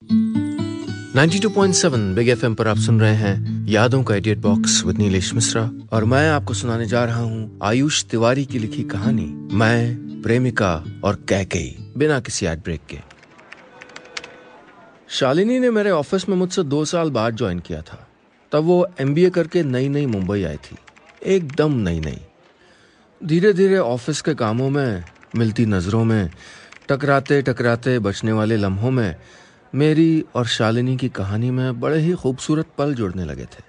92.7 big FM पर आप सुन रहे हैं यादों का idiot box with Nilesh Mishra और मैं आपको सुनाने जा रहा हूँ आयुष तिवारी की लिखी कहानी मैं, प्रेमिका और कैकेयी, बिना किसी एड ब्रेक के। शालिनी ने मेरे ऑफिस में मुझसे 2 साल बाद ज्वाइन किया था। तब वो एमबीए करके नई नई मुंबई आई थी, एकदम नई नई। धीरे धीरे ऑफिस के कामों में, मिलती नजरों में, टकराते टकराते बचने वाले लम्हों में मेरी और शालिनी की कहानी में बड़े ही खूबसूरत पल जुड़ने लगे थे।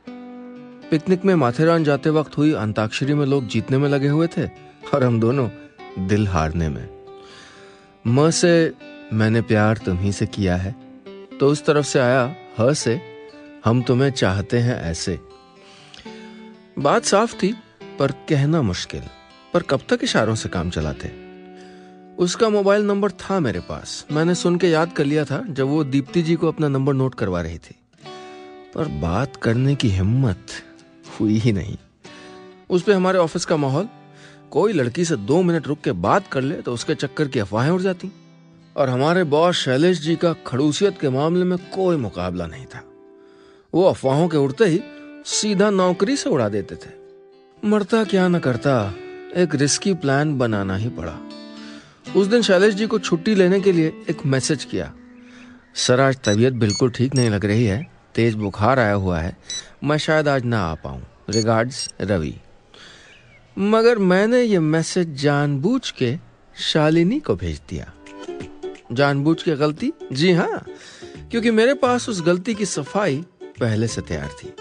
पिकनिक में माथेरान जाते वक्त हुई अंताक्षरी में लोग जीतने में लगे हुए थे और हम दोनों दिल हारने में। म से मैंने प्यार तुम्हीं से किया है, तो उस तरफ से आया ह से हम तुम्हें चाहते हैं ऐसे। बात साफ थी पर कहना मुश्किल, पर कब तक इशारों से काम चलाते। उसका मोबाइल नंबर था मेरे पास, मैंने सुन के याद कर लिया था जब वो दीप्ति जी को अपना नंबर नोट करवा रही थी, पर बात करने की हिम्मत हुई ही नहीं। उस पे हमारे ऑफिस का माहौल, कोई लड़की से 2 मिनट रुक के बात कर ले तो उसके चक्कर की अफवाहें उड़ जाती, और हमारे बॉस शैलेश जी का खड़ूसियत के मामले में कोई मुकाबला नहीं था। वो अफवाहों के उड़ते ही सीधा नौकरी से उड़ा देते थे। मरता क्या न करता, एक रिस्की प्लान बनाना ही पड़ा। उस दिन शैलेश जी को छुट्टी लेने के लिए एक मैसेज किया, सर आज तबीयत बिल्कुल ठीक नहीं लग रही है, तेज बुखार आया हुआ है, मैं शायद आज ना आ पाऊं, रिगार्ड्स रवि। मगर मैंने ये मैसेज जानबूझ के शालिनी को भेज दिया। जानबूझ के गलती? जी हाँ, क्योंकि मेरे पास उस गलती की सफाई पहले से तैयार थी।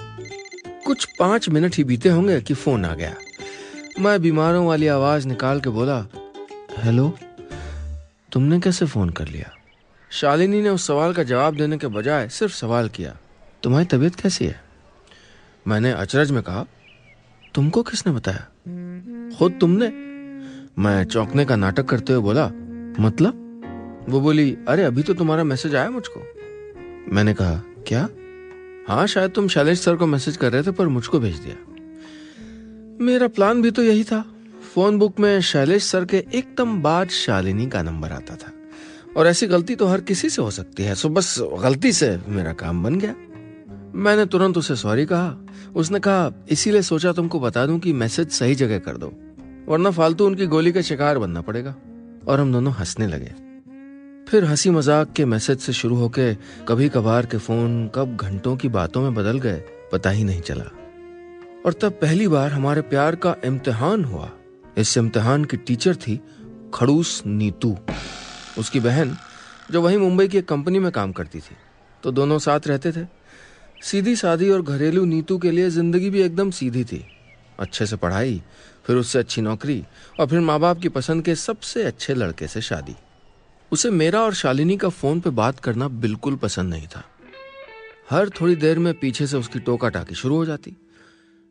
कुछ 5 मिनट ही बीते होंगे कि फोन आ गया। मैं बीमारों वाली आवाज निकाल के बोला, हेलो, तुमने कैसे फोन कर लिया? शालिनी ने उस सवाल का जवाब देने के बजाय सिर्फ सवाल किया, तुम्हारी तबीयत कैसी है? मैंने अचरज में कहा, तुमको किसने बताया? खुद तुमने। मैं चौंकने का नाटक करते हुए बोला, मतलब? वो बोली, अरे अभी तो तुम्हारा मैसेज आया मुझको। मैंने कहा, क्या? हाँ, शायद तुम शैलेश सर को मैसेज कर रहे थे पर मुझको भेज दिया। मेरा प्लान भी तो यही था। फोन बुक में शैलेश सर के एकदम बाद शालिनी का नंबर आता था, और ऐसी गलती तो हर किसी से हो सकती है, सो बस गलती से मेरा काम बन गया। मैंने तुरंत उसे सॉरी कहा। उसने कहा, इसीलिए सोचा तुमको बता दूं कि मैसेज सही जगह कर दो, वरना फालतू उनकी गोली का शिकार बनना पड़ेगा। और हम दोनों हंसने लगे। फिर हंसी मजाक के मैसेज से शुरू होके कभी कभार के फोन कब घंटों की बातों में बदल गए पता ही नहीं चला। और तब पहली बार हमारे प्यार का इम्तिहान हुआ। इस इम्तिहान की टीचर थी खड़ूस नीतू, उसकी बहन, जो वहीं मुंबई की एक कंपनी में काम करती थी। तो दोनों साथ रहते थे। सीधी सादी और घरेलू नीतू के लिए जिंदगी भी एकदम सीधी थी। अच्छे से पढ़ाई, फिर उससे अच्छी नौकरी, और फिर माँ बाप की पसंद के सबसे अच्छे लड़के से शादी। उसे मेरा और शालिनी का फोन पे बात करना बिल्कुल पसंद नहीं था। हर थोड़ी देर में पीछे से उसकी टोका टाकी शुरू हो जाती,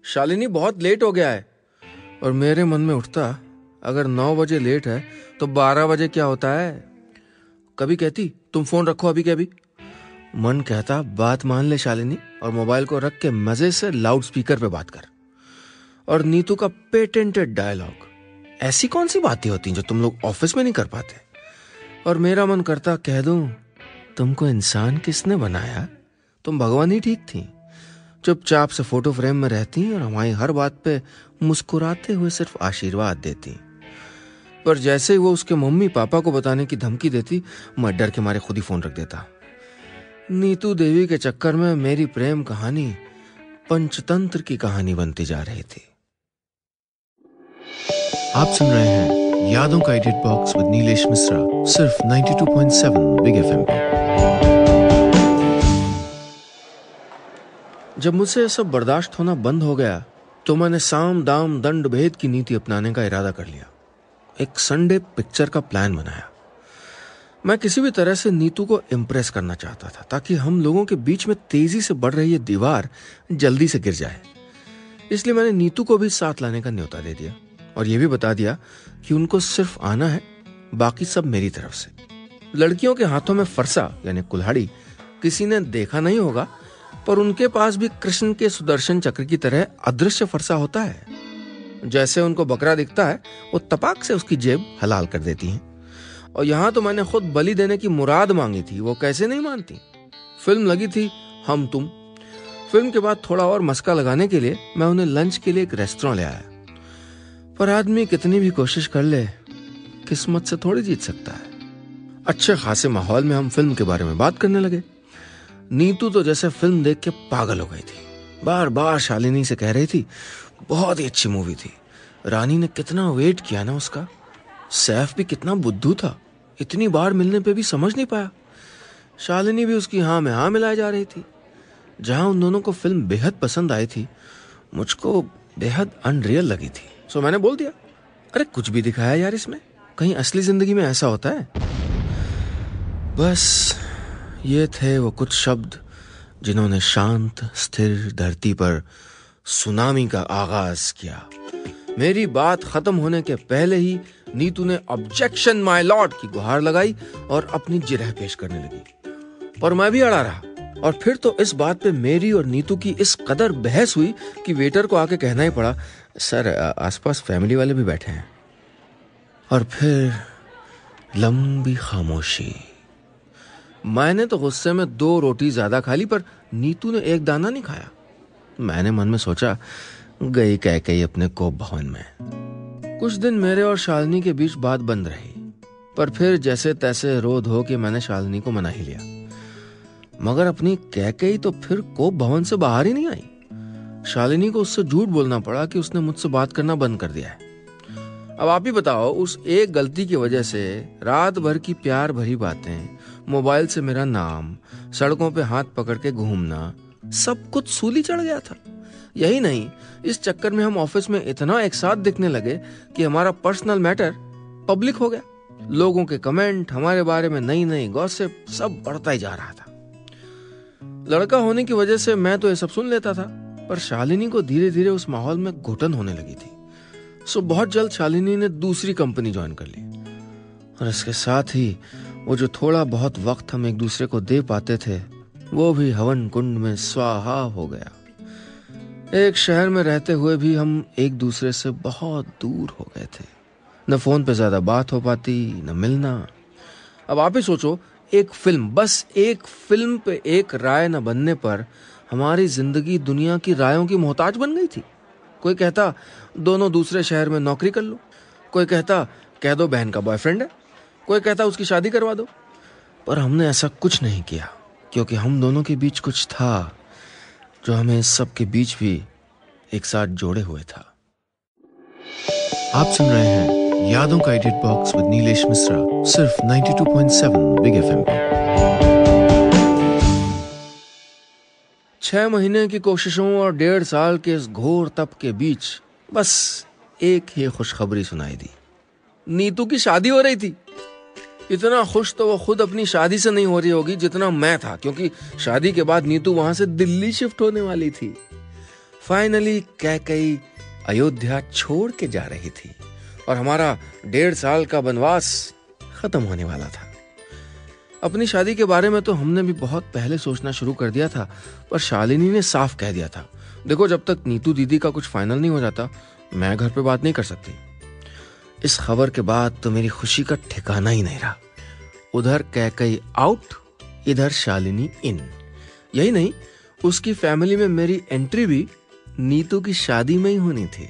शालिनी बहुत लेट हो गया है। और मेरे मन में उठता, अगर 9 बजे लेट है तो 12 बजे क्या होता है? कभी कहती, तुम फोन रखो अभी के अभी। मन कहता, बात मान ले शालिनी, और मोबाइल को रख के मजे से लाउड स्पीकर पे बात कर। और नीतू का पेटेंटेड डायलॉग, ऐसी कौन सी बातें होती जो तुम लोग ऑफिस में नहीं कर पाते? और मेरा मन करता, कह दूं, तुमको इंसान किसने बनाया? तुम भगवान ही ठीक थी। चुपचाप से फोटो फ्रेम में रहती और हमारी हर बात पे मुस्कुराते हुए सिर्फ आशीर्वाद देती। पर जैसे ही वो उसके मम्मी पापा को बताने की धमकी देती, मैं डर के मारे खुद ही फोन रख देता। नीतू देवी के चक्कर में मेरी प्रेम कहानी पंचतंत्र की कहानी बनती जा रही थी। आप सुन रहे हैं यादों का edit box with Nilesh Mishra, सिर्फ 92.7 बिग एफएम पर। जब मुझसे यह सब बर्दाश्त होना बंद हो गया तो मैंने साम दाम दंड भेद की नीति अपनाने का इरादा कर लिया। एक संडे पिक्चर का प्लान बनाया। मैं किसी भी तरह से नीतू को इम्प्रेस करना चाहता था, ताकि हम लोगों के बीच में तेजी से बढ़ रही ये दीवार जल्दी से गिर जाए। इसलिए मैंने नीतू को भी साथ लाने का न्योता दे दिया, और यह भी बता दिया कि उनको सिर्फ आना है, बाकी सब मेरी तरफ से। लड़कियों के हाथों में फरसा यानी कुल्हाड़ी किसी ने देखा नहीं होगा, पर उनके पास भी कृष्ण के सुदर्शन चक्र की तरह अदृश्य फरसा होता है। जैसे उनको बकरा दिखता है, वो तपाक से उसकी जेब हलाल कर देती हैं। और यहां तो मैंने खुद बलि देने की मुराद मांगी थी, वो कैसे नहीं मानती। फिल्म लगी थी हम तुम। फिल्म के बाद थोड़ा और मस्का लगाने के लिए मैं उन्हें लंच के लिए एक रेस्टोरेंट ले आया। पर आदमी कितनी भी कोशिश कर ले, किस्मत से थोड़ी जीत सकता है। अच्छे खासे माहौल में हम फिल्म के बारे में बात करने लगे। नीतू तो जैसे फिल्म देख के पागल हो गई थी, बार बार शालिनी से कह रही थी बहुत ही अच्छी मूवी थी, रानी ने कितना वेट किया ना उसका, सैफ भी कितना बुद्धू था, इतनी बार मिलने पे भी समझ नहीं पाया। शालिनी भी उसकी हाँ में हाँ मिलाए जा रही थी। जहां उन दोनों को फिल्म बेहद पसंद आई थी, मुझको बेहद अनरियल लगी थी। सो मैंने बोल दिया, अरे कुछ भी दिखाया यार इसमें, कहीं असली जिंदगी में ऐसा होता है? बस ये थे वो कुछ शब्द जिन्होंने शांत स्थिर धरती पर सुनामी का आगाज किया। मेरी बात खत्म होने के पहले ही नीतू ने ऑब्जेक्शन माय लॉर्ड की गुहार लगाई और अपनी जिरह पेश करने लगी। पर मैं भी अड़ा रहा। और फिर तो इस बात पे मेरी और नीतू की इस कदर बहस हुई कि वेटर को आके कहना ही पड़ा, सर आसपास फैमिली वाले भी बैठे हैं। और फिर लंबी खामोशी। मैंने तो गुस्से में 2 रोटी ज्यादा खा ली, पर नीतू ने एक दाना नहीं खाया। मैंने मन में सोचा, गई कैकेयी अपने कोप भवन में। कुछ दिन मेरे और शालिनी के बीच बात बंद रही, पर फिर जैसे तैसे रो धो के मैंने शालिनी को मना ही लिया। मगर अपनी कैकेयी तो फिर कोप भवन से बाहर ही नहीं आई। शालिनी को उससे झूठ बोलना पड़ा कि उसने मुझसे बात करना बंद कर दिया है। अब आप ही बताओ, उस एक गलती की वजह से रात भर की प्यार भरी बातें, मोबाइल से मेरा नाम, सड़कों पे हाथ पकड़ के घूमना, सब कुछ सूली चढ़ गया था। यही नहीं, इस चक्कर में हम ऑफिस में इतना एक साथ दिखने लगे कि हमारा पर्सनल मैटर पब्लिक हो गया। लोगों के कमेंट, हमारे बारे में नई नई गॉसिप, सब बढ़ता ही जा रहा था। लड़का होने की वजह से मैं तो ये सब सुन लेता था, पर शालिनी को धीरे धीरे उस माहौल में घुटन होने लगी थी। सो बहुत जल्द शालिनी ने दूसरी कंपनी ज्वाइन कर ली, और इसके साथ ही वो जो थोड़ा बहुत वक्त हम एक दूसरे को दे पाते थे, वो भी हवन कुंड में स्वाहा हो गया। एक शहर में रहते हुए भी हम एक दूसरे से बहुत दूर हो गए थे। न फोन पे ज्यादा बात हो पाती, न मिलना। अब आप ही सोचो, एक फिल्म, बस एक फिल्म पे एक राय न बनने पर हमारी जिंदगी दुनिया की रायों की मोहताज बन गई थी। कोई कहता दोनों दूसरे शहर में नौकरी कर लो, कोई कहता कह दो बहन का बॉयफ्रेंड है, कोई कहता उसकी शादी करवा दो। पर हमने ऐसा कुछ नहीं किया, क्योंकि हम दोनों के बीच कुछ था जो हमें इस सब के बीच भी एक साथ जोड़े हुए था। आप सुन रहे हैं यादों का edit box with Nilesh Mishra, सिर्फ 92.7 बिग एफएम पे। 6 महीने की कोशिशों और 1.5 साल के इस घोर तप के बीच बस एक ही खुशखबरी सुनाई दी, नीतू की शादी हो रही थी। इतना खुश तो वो खुद अपनी शादी से नहीं हो रही होगी जितना मैं था, क्योंकि शादी के बाद नीतू वहां से दिल्ली शिफ्ट होने वाली थी। फाइनली कैकेयी अयोध्या छोड़ के जा रही थी और हमारा 1.5 साल का वनवास खत्म होने वाला था। अपनी शादी के बारे में तो हमने भी बहुत पहले सोचना शुरू कर दिया था, पर शालिनी ने साफ कह दिया था, देखो जब तक नीतू दीदी का कुछ फाइनल नहीं हो जाता, मैं घर पे बात नहीं कर सकती। इस खबर के बाद तो मेरी खुशी का ठिकाना ही नहीं रहा। उधर कैकेयी आउट, इधर शालिनी इन। यही नहीं, उसकी फैमिली में मेरी एंट्री भी नीतू की शादी में ही होनी थी।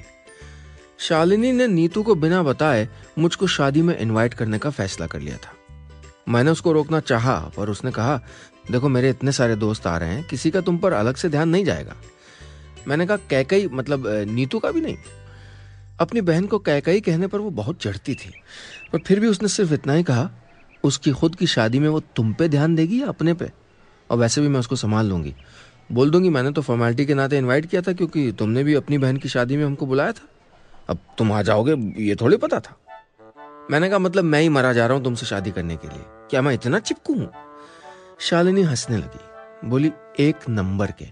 शालिनी ने नीतू को बिना बताए मुझको शादी में इनवाइट करने का फैसला कर लिया था। मैंने उसको रोकना चाहा, पर उसने कहा, देखो मेरे इतने सारे दोस्त आ रहे हैं, किसी का तुम पर अलग से ध्यान नहीं जाएगा। मैंने कहा कैकेयी मतलब नीतू का भी नहीं। अपनी बहन को कैकेयी कहने पर वो बहुत चिढ़ती थी, पर फिर भी उसने सिर्फ इतना ही कहा, उसकी खुद की शादी में वो तुम पे ध्यान देगी या अपने पे? और वैसे भी मैं उसको संभाल लूंगी, बोल दूंगी मैंने तो फॉर्मेलिटी के नाते इनवाइट किया था, क्योंकि तुमने भी अपनी बहन की शादी में हमको बुलाया था, अब तुम आ जाओगे ये थोड़ी पता था। मैंने कहा मतलब मैं ही मरा जा रहा हूं तुमसे शादी करने के लिए, क्या मैं इतना चिपकू हूं? शालिनी हंसने लगी, बोली, एक नंबर के,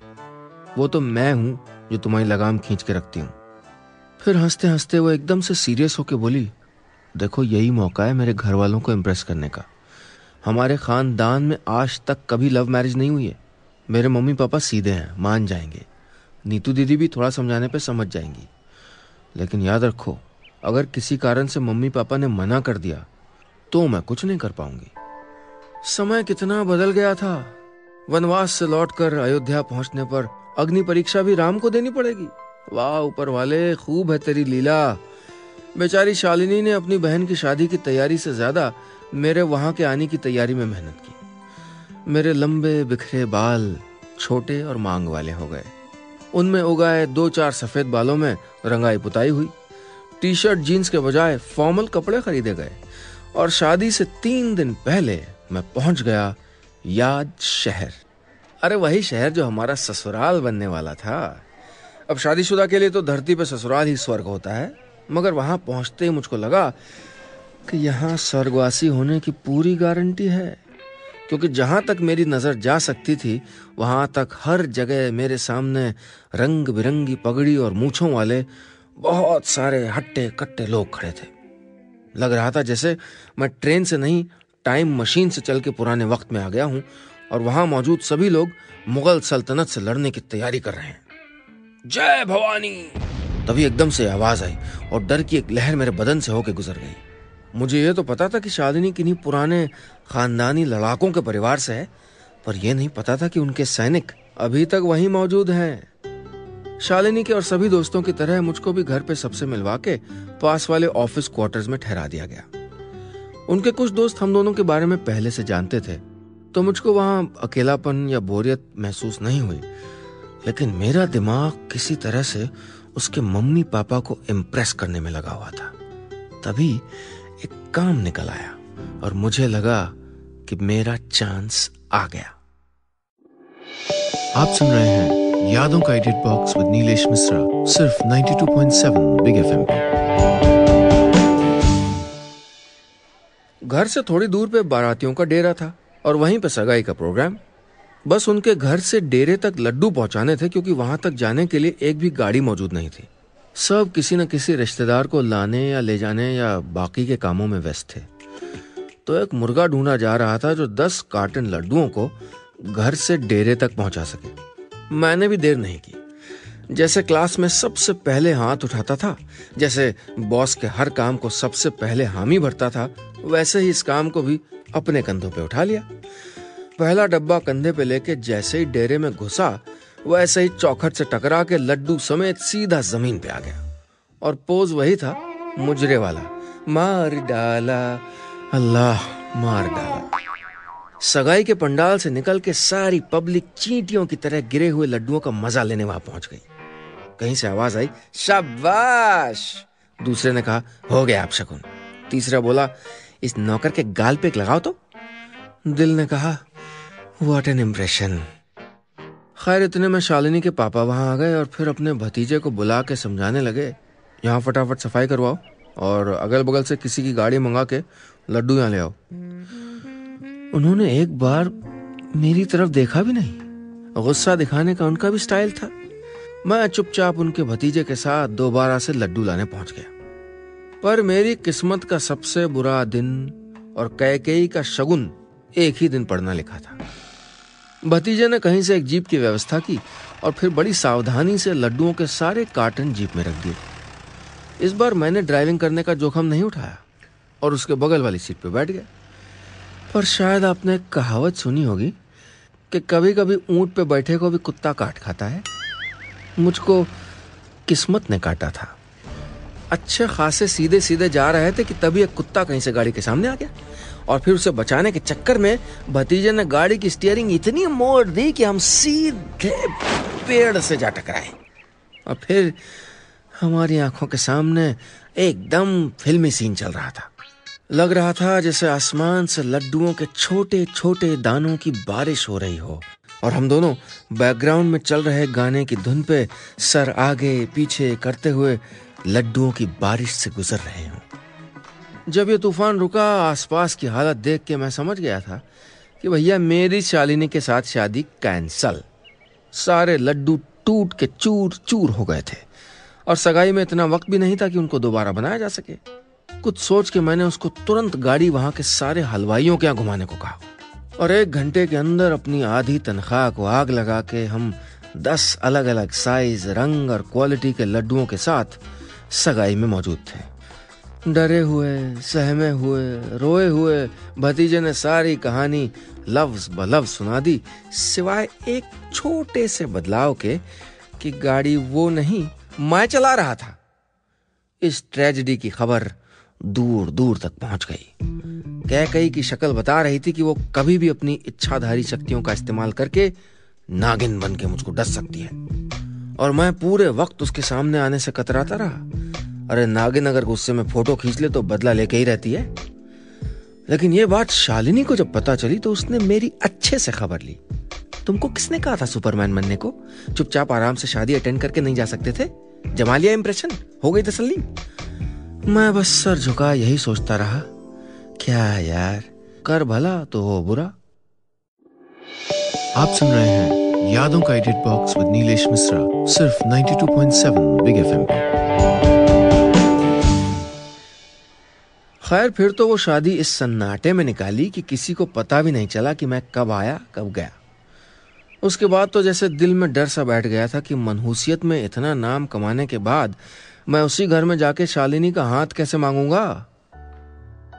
वो तो मैं हूं जो तुम्हारी लगाम खींच के रखती हूं। फिर हंसते हंसते वो एकदम से सीरियस होके बोली, देखो यही मौका है मेरे घर वालों को इम्प्रेस करने का। हमारे खानदान में आज तक कभी लव मैरिज नहीं हुई है। मेरे मम्मी पापा सीधे हैं, मान जाएंगे। नीतू दीदी भी थोड़ा समझाने पे समझ जाएंगी। लेकिन याद रखो, अगर किसी कारण से मम्मी पापा ने मना कर दिया तो मैं कुछ नहीं कर पाऊंगी। समय कितना बदल गया था। वनवास से लौटकर अयोध्या पहुंचने पर अग्नि परीक्षा भी राम को देनी पड़ेगी। वाह ऊपर वाले, खूब है तेरी लीला। बेचारी शालिनी ने अपनी बहन की शादी की तैयारी से ज्यादा मेरे वहां के आने की तैयारी में मेहनत की। मेरे लंबे बिखरे बाल छोटे और मांग वाले हो गए। उनमें उगाए 2-4 सफेद बालों में रंगाई पुताई हुई। टी शर्ट जीन्स के बजाय फॉर्मल कपड़े खरीदे गए और शादी से 3 दिन पहले मैं पहुंच गया याद शहर। अरे वही शहर जो हमारा ससुराल बनने वाला था। अब शादीशुदा के लिए तो धरती पे ससुराल ही स्वर्ग होता है, मगर वहां पहुंचते ही मुझको लगा कि यहाँ स्वर्गवासी होने की पूरी गारंटी है, क्योंकि जहां तक मेरी नजर जा सकती थी वहां तक हर जगह मेरे सामने रंग बिरंगी पगड़ी और मूछों वाले बहुत सारे हट्टे कट्टे लोग खड़े थे। लग रहा था जैसे मैं ट्रेन से नहीं, टाइम मशीन से चल के पुराने वक्त में आ गया हूं और वहां मौजूद सभी लोग मुगल सल्तनत से लड़ने की तैयारी कर रहे हैं। जय भवानी! तभी एकदम से आवाज आई और डर की एक लहर मेरे बदन से होकर गुजर गई। मुझे यह तो पता था कि शालिनी किन्हीं पुराने खानदानी लड़ाकों के परिवार से है, पर यह नहीं पता था कि उनके सैनिक अभी तक वहीं मौजूद हैं। शालिनी के और सभी दोस्तों की तरह मुझको भी घर पे सबसे मिलवा के पास वाले ऑफिस क्वार्टर्स में ठहरा दिया गया। उनके कुछ दोस्त हम दोनों के बारे में पहले से जानते थे, तो मुझको वहां अकेलापन या बोरियत महसूस नहीं हुई। लेकिन मेरा दिमाग किसी तरह से उसके मम्मी पापा को इम्प्रेस करने में लगा हुआ था। तभी एक काम निकल आया और मुझे लगा कि मेरा चांस आ गया। आप सुन रहे हैं यादों का edit box with Nilesh Mishra, सिर्फ 92.7 बिग एफएम पे। घर से थोड़ी दूर पे बारातियों का डेरा था और वहीं पे सगाई का प्रोग्राम। बस उनके घर से डेरे तक लड्डू पहुंचाने थे, क्योंकि वहां तक जाने के लिए एक भी गाड़ी मौजूद नहीं थी। सब किसी न किसी रिश्तेदार को लाने या ले जाने या बाकी के कामों में व्यस्त थे। तो एक मुर्गा ढूंढा जा रहा था जो 10 कार्टन लड्डुओं को घर से डेरे तक पहुंचा सके। मैंने भी देर नहीं की। जैसे क्लास में सबसे पहले हाथ उठाता था, जैसे बॉस के हर काम को सबसे पहले हामी भरता था, वैसे ही इस काम को भी अपने कंधों पे उठा लिया। पहला डब्बा कंधे पे लेके जैसे ही डेरे में घुसा, वैसे ही चौखट से टकरा के लड्डू समेत सीधा जमीन पे आ गया। और पोज वही था मुजरे वाला, मार डाला अल्लाह मार डाला। सगाई के पंडाल से निकल के सारी पब्लिक चींटियों की तरह गिरे हुए लड्डुओं का मजा लेने वहां पहुंच गई। कहीं से आवाज आई, शाबाश। दूसरे ने कहा, हो गया अपशकुन। तीसरा बोला, इस नौकर के गाल पे एक लगाओ तो। दिल ने कहा, व्हाट एन इम्प्रेशन। खैर इतने में शालिनी के पापा वहां आ गए और फिर अपने भतीजे को बुला के समझाने लगे, यहाँ फटाफट सफाई करवाओ और अगल बगल से किसी की गाड़ी मंगा के लड्डू यहाँ ले आओ। उन्होंने एक बार मेरी तरफ देखा भी नहीं। गुस्सा दिखाने का उनका भी स्टाइल था। मैं चुपचाप उनके भतीजे के साथ दोबारा से लड्डू लाने पहुंच गया। पर मेरी किस्मत का सबसे बुरा दिन और कैकेयी का शगुन एक ही दिन पढ़ना लिखा था। भतीजे ने कहीं से एक जीप की व्यवस्था की और फिर बड़ी सावधानी से लड्डुओं के सारे कार्टन जीप में रख दिए। इस बार मैंने ड्राइविंग करने का जोखम नहीं उठाया और उसके बगल वाली सीट पे बैठ गया। पर शायद आपने एक कहावत सुनी होगी कि कभी कभी ऊंट पे बैठे को भी कुत्ता काट खाता है। मुझको किस्मत ने काटा था। अच्छे खासे सीधे सीधे जा रहे थे कि तभी एक कुत्ता कहीं से गाड़ी के सामने आ गया और फिर उसे बचाने के चक्कर में भतीजे ने गाड़ी की स्टीयरिंग इतनी मोड़ दी कि हम सीधे पेड़ से जा टकराए और फिर हमारी आंखों के सामने एकदम फिल्मी सीन चल रहा था। लग रहा था जैसे आसमान से लड्डुओं के छोटे छोटे दानों की बारिश हो रही हो और हम दोनों बैकग्राउंड में चल रहे गाने की धुन पे सर आगे पीछे करते हुए लड्डुओं की बारिश से गुजर रहे हों। जब ये तूफान रुका, आसपास की हालत देख के मैं समझ गया था कि भैया मेरी शालिनी के साथ शादी कैंसल। सारे लड्डू टूट के चूर चूर हो गए थे और सगाई में इतना वक्त भी नहीं था कि उनको दोबारा बनाया जा सके। कुछ सोच के मैंने उसको तुरंत गाड़ी वहां के सारे हलवाइयों के यहाँ घुमाने को कहा और 1 घंटे के अंदर अपनी आधी तनख्वाह को आग लगा के हम 10 अलग अलग साइज, रंग और क्वालिटी के लड्डुओं के साथ सगाई में मौजूद थे। डरे हुए, सहमे हुए, रोए हुए भतीजे ने सारी कहानी लफ्ज ब लफ्ज सुना दी, सिवाय एक छोटे से बदलाव के कि गाड़ी वो नहीं मैं चला रहा था। इस ट्रेजेडी की खबर दूर दूर तक पहुंच गई। कैकई की शक्ल बता रही थी कि वो कभी भी अपनी इच्छाधारी शक्तियों का इस्तेमाल करके नागिन बन के मुझको डस सकती है, और मैं पूरे वक्त उसके सामने आने से कतराता रहा। अरे नागिन अगर गुस्से में फोटो खींच ले तो बदला लेके ही रहती है। लेकिन ये बात शालिनी को जब पता चली तो उसने मेरी अच्छे से खबर ली। तुमको किसने कहा था सुपरमैन बनने को? चुपचाप आराम से शादी अटेंड करके नहीं जा सकते थे? जमा लिया इंप्रेशन, हो गई तसल्ली? मैं बस सर झुका यही सोचता रहा, क्या यार, कर भला तो हो बुरा। आप सुन रहे हैं यादों का edit box with Nilesh Mishra, सिर्फ 92.7 बिग एफएम पे। खैर फिर तो वो शादी इस सन्नाटे में निकाली कि किसी को पता भी नहीं चला कि मैं कब आया कब गया। उसके बाद तो जैसे दिल में डर सा बैठ गया था कि मनहूसियत में इतना नाम कमाने के बाद मैं उसी घर में जाके शालिनी का हाथ कैसे मांगूंगा।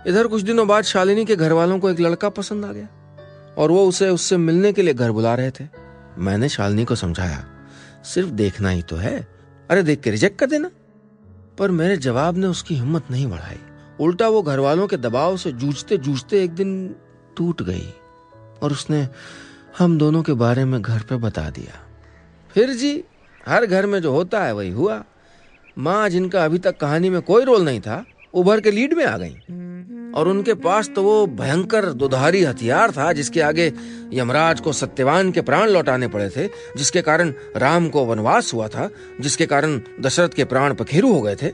इधर कुछ दिनों बाद शालिनी के घर वालों को एक लड़का पसंद आ गया और वो उसे उससे मिलने के लिए घर बुला रहे थे। मैंने शालिनी को समझाया, सिर्फ देखना ही तो है, अरे देख के रिजेक्ट कर देना। पर मेरे जवाब ने उसकी हिम्मत नहीं बढ़ाई। उल्टा वो घर वालों के दबाव से जूझते जूझते एक दिन टूट गई और उसने हम दोनों के बारे में घर पे बता दिया। फिर जी हर घर में जो होता है वही हुआ। माँ, जिनका अभी तक कहानी में कोई रोल नहीं था, उभर के लीड में आ गई, और उनके पास तो वो भयंकर दुधारी हथियार था जिसके आगे यमराज को सत्यवान के प्राण लौटाने पड़े थे, जिसके कारण राम को वनवास हुआ था, जिसके कारण दशरथ के प्राण पखेरु हो गए थे।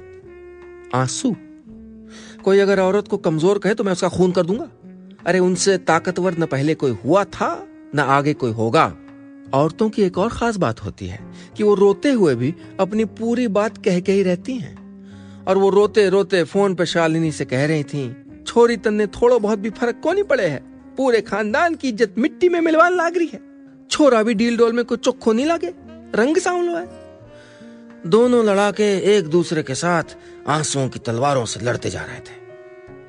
आंसू। कोई अगर औरत को कमजोर कहे तो मैं उसका खून कर दूंगा। अरे उनसे ताकतवर न पहले कोई हुआ था न आगे कोई होगा। औरतों की एक और खास बात होती है कि वो रोते हुए भी अपनी पूरी बात कह के ही रहती हैं। और वो रोते रोते फोन पे शालिनी से कह रही थी, छोरी तन्ने थोड़ा बहुत भी फर्क को नहीं पड़े है, पूरे खानदान की इज्जत मिट्टी में मिलवान लाग रही है, छोरा भी डील डोल में कोई चोखो नहीं लागे, रंग सांवलो है। दोनों लड़ाके एक दूसरे के साथ आंसुओं की तलवारों से लड़ते जा रहे थे।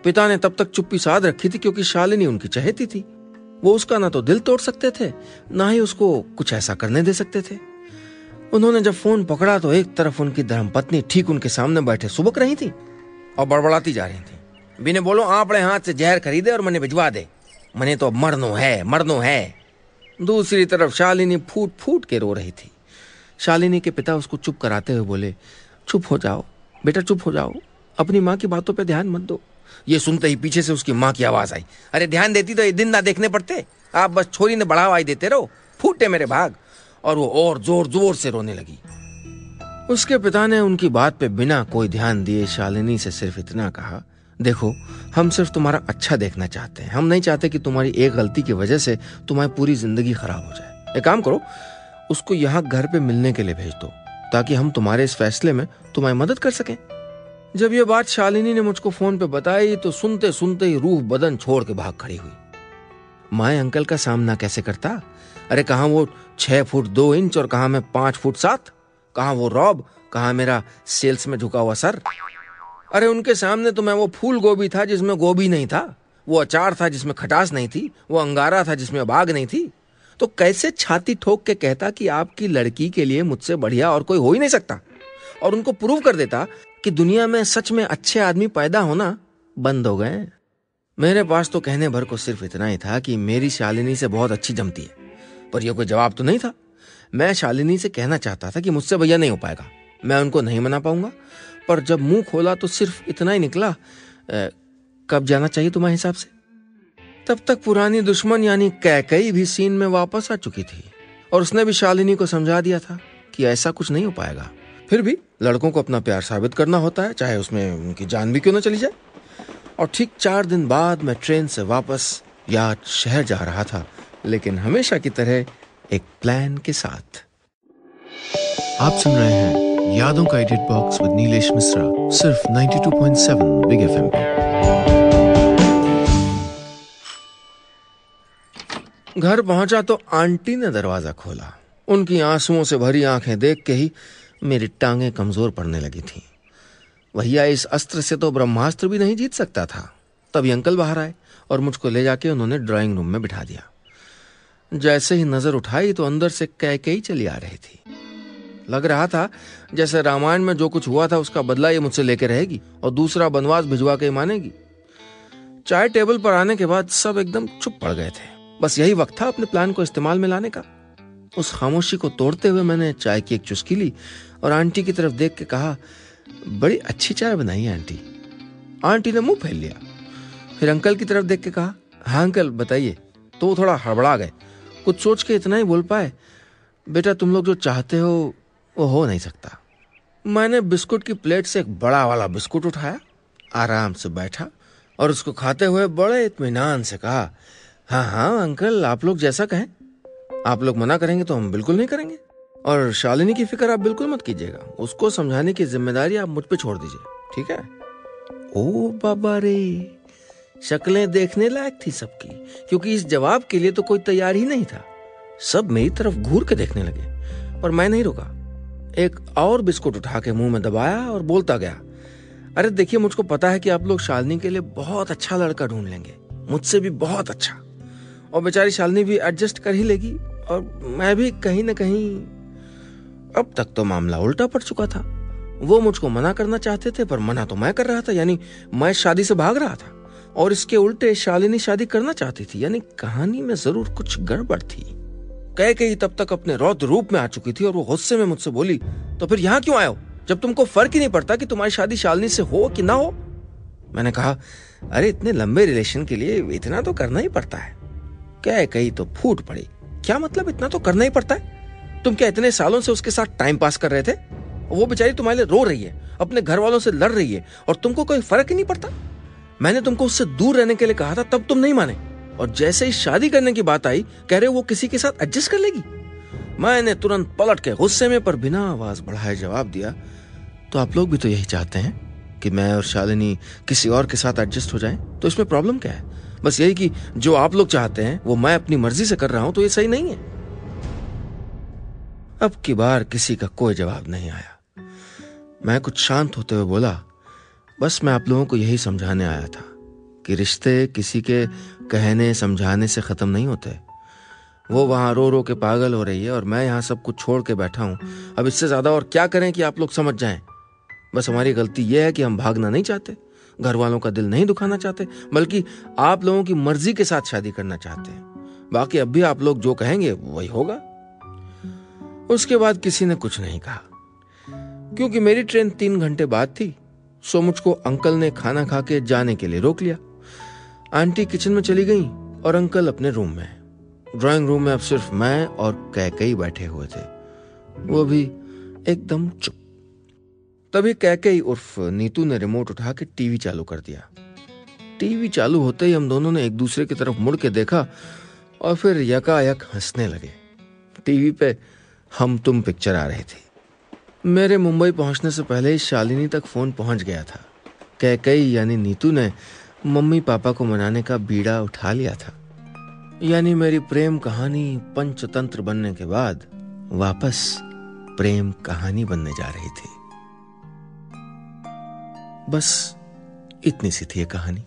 पिता ने तब तक चुप्पी साध रखी थी क्योंकि शालिनी उनकी चहेती थी। वो उसका ना तो दिल तोड़ सकते थे ना ही उसको कुछ ऐसा करने दे सकते थे। उन्होंने जब फोन पकड़ा तो एक तरफ उनकी धर्मपत्नी ठीक उनके सामने बैठे सुबक रही थी और बड़बड़ाती जा रही थी, बिने बोलो आपने हाथ से जहर खरीदे और मने भिजवा दे, मने तो मरनो है। दूसरी तरफ शालिनी फूट फूट के रो रही थी। शालिनी के पिता उसको चुप कराते हुए बोले, चुप हो जाओ बेटा, चुप हो जाओ, अपनी माँ की बातों पे ध्यान मत दो। ये सुनते ही पीछे से उसकी माँ की आवाज आई, अरे ध्यान देती तो ये दिन ना देखने पड़ते, आप बस छोरी ने बढ़ावा ही देते रहो, फूटे मेरे भाग। और वो और जोर जोर से रोने लगी। उसके पिता ने उनकी बात पे बिना कोई ध्यान दिए शालिनी से सिर्फ इतना कहा, देखो हम सिर्फ तुम्हारा अच्छा देखना चाहते हैं, हम नहीं चाहते कि तुम्हारी एक गलती की वजह से तुम्हारी पूरी जिंदगी खराब हो जाए। एक काम करो, उसको यहाँ घर पे मिलने के लिए भेज दो ताकि हम तुम्हारे इस फैसले में तुम्हारी मदद कर सकें। जब ये बात शालिनी ने मुझको फोन पे बताई तो सुनते सुनते ही रूह बदन छोड़ के भाग खड़ी हुई। माए अंकल का सामना कैसे करता? अरे कहाँ वो 6 फुट 2 इंच और कहाँ मैं 5 फुट 7, कहाँ वो रॉब, कहाँ मेरा सेल्स में झुका हुआ सर। अरे उनके सामने तो मैं वो फूल गोभी था जिसमें गोभी नहीं था, वो अचार था जिसमें खटास नहीं थी, वो अंगारा था जिसमें बाग नहीं थी। तो कैसे छाती ठोक के कहता कि आपकी लड़की के लिए मुझसे बढ़िया और कोई हो ही नहीं सकता, और उनको प्रूव कर देता कि दुनिया में सच में अच्छे आदमी पैदा होना बंद हो गए। मेरे पास तो कहने भर को सिर्फ इतना ही था कि मेरी शालिनी से बहुत अच्छी जमती है, पर यह कोई जवाब तो नहीं था। मैं शालिनी से कहना चाहता था कि मुझसे भैया नहीं हो पाएगा, मैं उनको नहीं मना पाऊंगा, पर जब मुंह खोला तो सिर्फ इतना ही निकला, कब जाना चाहिए तुम्हारे हिसाब से? तब तक पुरानी दुश्मन यानी कैकई भी सीन में वापस आ चुकी थी और उसने भी शालिनी को समझा दिया था कि ऐसा कुछ नहीं हो पाएगा। फिर भी लड़कों को अपना प्यार साबित करना होता है, चाहे उसमें उनकी जान भी क्यों ना चली जाए। और ठीक 4 दिन बाद मैं ट्रेन से वापस याद शहर जा रहा था, लेकिन हमेशा की तरह एक प्लान के साथ। आप सुन रहे हैं यादों का edit box with Nilesh Mishra, सिर्फ 92.7 बिग एफएम पे। घर पहुंचा तो आंटी ने दरवाजा खोला। उनकी आंसुओं से भरी आंखें देख के ही मेरी टांगें कमजोर पड़ने लगी थीं। भैया इस अस्त्र से तो ब्रह्मास्त्र भी नहीं जीत सकता था। तभी अंकल बाहर आए और मुझको ले जाके उन्होंने ड्राइंग रूम में बिठा दिया। जैसे ही नजर उठाई तो अंदर से कैकेयी चली आ रही थी। लग रहा था जैसे रामायण में जो कुछ हुआ था उसका बदला ये मुझसे लेके रहेगी और दूसरा वनवास भिजवा के मानेगी। चाय टेबल पर आने के बाद सब एकदम चुप पड़ गए थे। बस यही वक्त था अपने प्लान को इस्तेमाल में लाने का। उस खामोशी को तोड़ते हुए मैंने चाय की एक चुस्की ली और आंटी की तरफ देख के कहा, बड़ी अच्छी चाय बनाई है आंटी। आंटी ने मुंह फैल लिया। फिर अंकल की तरफ देख के कहा, हाँ अंकल बताइए। तो वो थोड़ा हड़बड़ा गए। कुछ सोच के इतना ही बोल पाए, बेटा तुम लोग जो चाहते हो वो हो नहीं सकता। मैंने बिस्कुट की प्लेट से एक बड़ा वाला बिस्कुट उठाया, आराम से बैठा और उसको खाते हुए बड़े इत्मीनान से कहा, हाँ हाँ अंकल आप लोग जैसा कहें। आप लोग मना करेंगे तो हम बिल्कुल नहीं करेंगे। और शालिनी की फिक्र आप बिल्कुल मत कीजिएगा। उसको समझाने की जिम्मेदारी आप मुझ पे छोड़ दीजिए, ठीक है। ओ बाबा रे, शक्लें देखने लायक थी सबकी, क्योंकि इस जवाब के लिए तो कोई तैयार ही नहीं था। सब मेरी तरफ घूर के देखने लगे, पर मैं नहीं रुका। एक और बिस्कुट उठा के मुंह में दबाया और बोलता गया, अरे देखिए मुझको पता है कि आप लोग शालिनी के लिए बहुत अच्छा लड़का ढूंढ लेंगे, मुझसे भी बहुत अच्छा। और बेचारी शालिनी भी एडजस्ट कर ही लेगी और मैं भी कहीं ना कहीं। अब तक तो मामला उल्टा पड़ चुका था। वो मुझको मना करना चाहते थे पर मना तो मैं कर रहा था, यानी मैं शादी से भाग रहा था। और इसके उल्टे शालिनी शादी करना चाहती थी, यानी कहानी में जरूर कुछ गड़बड़ थी। कैकेयी तब तक अपने रौद्र रूप में आ चुकी थी और वो गुस्से में मुझसे बोली, तो फिर यहाँ क्यों आए हो जब तुमको फर्क ही नहीं पड़ता कि तुम्हारी शादी शालिनी से हो कि ना हो। मैंने कहा, अरे इतने लंबे रिलेशन के लिए इतना तो करना ही पड़ता है। कैकेयी तो फूट पड़ी, क्या मतलब इतना तो करना ही पड़ता है? तुम क्या इतने सालों से उसके साथ टाइम पास कर रहे थे? वो बेचारी तुम्हारे लिए रो रही है, अपने घर वालों से लड़ रही है और तुमको कोई फर्क ही नहीं पड़ता। मैंने तुमको उससे दूर रहने के लिए कहा था, तब तुम नहीं माने, और जैसे ही शादी करने की बात आई कह रहे वो किसी के साथ एडजस्ट कर लेगी। मैंने तुरंत पलट के गुस्से में पर बिना आवाज बढ़ाए जवाब दिया, तो आप लोग भी तो यही चाहते हैं कि मैं और शालिनी किसी और के साथ एडजस्ट हो जाएं, तो इसमें प्रॉब्लम क्या है? बस यही कि जो आप लोग चाहते हैं वो मैं अपनी मर्जी से कर रहा हूं, तो ये सही नहीं है। अब की बार किसी का कोई जवाब नहीं आया। मैं कुछ शांत होते हुए बोला, बस मैं आप लोगों को यही समझाने आया था कि रिश्ते किसी के कहने समझाने से खत्म नहीं होते। वो वहां रो रो के पागल हो रही है और मैं यहाँ सब कुछ छोड़ के बैठा हूं। अब इससे ज्यादा और क्या करें कि आप लोग समझ जाएं। बस हमारी गलती यह है कि हम भागना नहीं चाहते, घर वालों का दिल नहीं दुखाना चाहते, बल्कि आप लोगों की मर्जी के साथ शादी करना चाहते हैं। बाकी अब भी आप लोग जो कहेंगे वही होगा। उसके बाद किसी ने कुछ नहीं कहा, क्योंकि मेरी ट्रेन 3 घंटे बाद थी। सो मुझको अंकल ने खाना खा के जाने के लिए रोक लिया। आंटी किचन में चली गई और अंकल अपने रूम में। ड्राइंग रूम में अब सिर्फ मैं और कैकेयी बैठे हुए थे, वो भी एकदम चुप। तभी कैकेयी उर्फ नीतू ने रिमोट उठा के टीवी चालू कर दिया। टीवी चालू होते ही हम दोनों ने एक दूसरे की तरफ मुड़ के देखा और फिर यकायक हंसने लगे। टीवी पे हम तुम पिक्चर आ रही थी। मेरे मुंबई पहुंचने से पहले ही शालिनी तक फोन पहुंच गया था। कैकेयी यानी नीतू ने मम्मी पापा को मनाने का बीड़ा उठा लिया था। यानी मेरी प्रेम कहानी पंचतंत्र बनने के बाद वापस प्रेम कहानी बनने जा रही थी। बस इतनी सी थी ये कहानी।